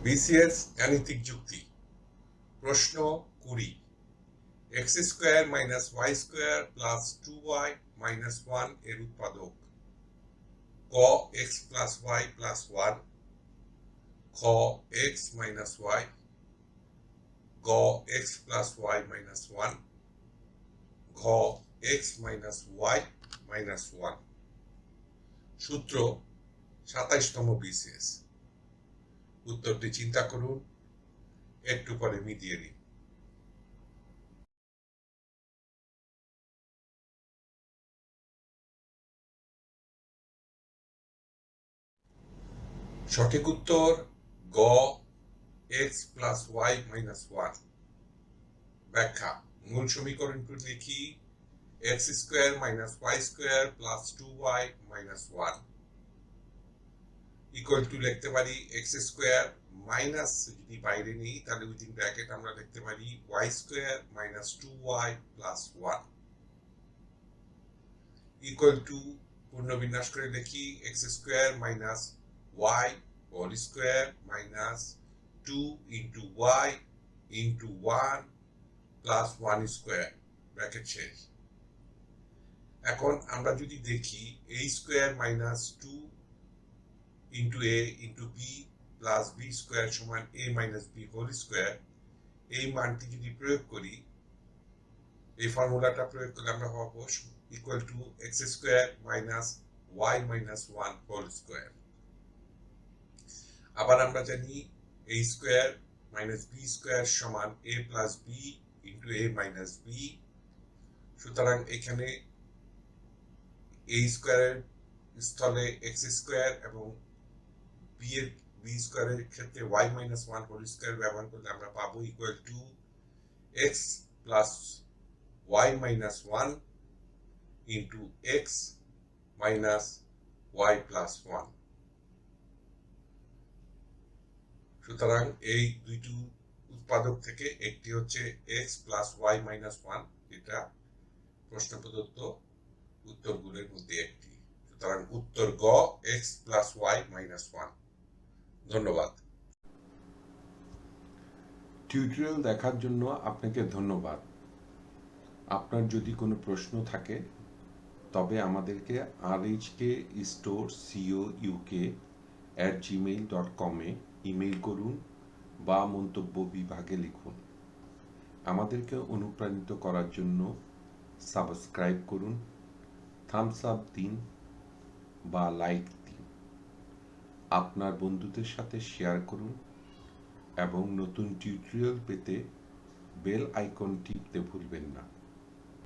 BCS গাণিতিক যুক্তি প্রশ্ন 20 x square minus y square plus 2y minus 1 এর উৎপাদক ক x প্লাস y প্লাস 1 খ x মাইনাস y গ x প্লাস y মাইনাস 1 ঘ x মাইনাস y মাইনাস 1। সূত্র 27তম বিসিএস। উত্তরটি চিন্তা করুন, একটু পরে মিলিয়ে নিন। সঠিক উত্তর গ x প্লাস y মাইনাস 1। ব্যাখ্যা: মূল সমীকরণটি লিখি x square minus y square plus 2y minus 1 equal two লিখতে পারি x স্কয়ার মাইনাস, যদি বাইরে নিই তাহলে উইদিন ব্র্যাকেট আমরা লিখতে পারি y square minus 2y plus 1 equal to পূর্ণবিন্যাস করে লিখি x square minus y whole square minus 2 into y into 1 plus 1 square, bracket শেষ। এখন আমরা যদি দেখি a square minus 2 into a into b plus b square সমান a minus b whole square, এই মানটি যদি প্রয়োগ করি, এই ফর্মুলাটা প্রয়োগ করলে আমরা পাবো equal to x square minus y minus 1 whole square. আবার আমরা জানি a square minus b square সমান a plus b into a minus b। সুতরাং এখানে a স্কয়ারের স্থলে x স্কয়ার এবং b স্কয়ারের ক্ষেত্রে y মাইনাস 1 হোল স্কয়ার ব্যবহার করলে আমরা পাবো equal to x plus y minus 1 into x minus y plus 1। সুতরাং এই দুইটি উৎপাদক থেকে একটি হচ্ছে x প্লাস y মাইনাস 1, এটা প্রশ্ন প্রদত্ত উত্তরগুলোর মধ্যে একটি। সুতরাং উত্তর গ x প্লাস y মাইনাস 1। ধন্যবাদ। টিউটোরিয়াল দেখার জন্য আপনাকে ধন্যবাদ। আপনার যদি কোনো প্রশ্ন থাকে তবে আমাদেরকে rhkstorecouk@gmail.com ইমেইল করুন বা মন্তব্য বিভাগে লিখুন। আমাদেরকে অনুপ্রাণিত করার জন্য সাবস্ক্রাইব করুন, থামস আপ দিন বা লাইক দিন, আপনার বন্ধুদের সাথে শেয়ার করুন এবং নতুন টিউটোরিয়াল পেতে বেল আইকন টিপতে ভুলবেন না।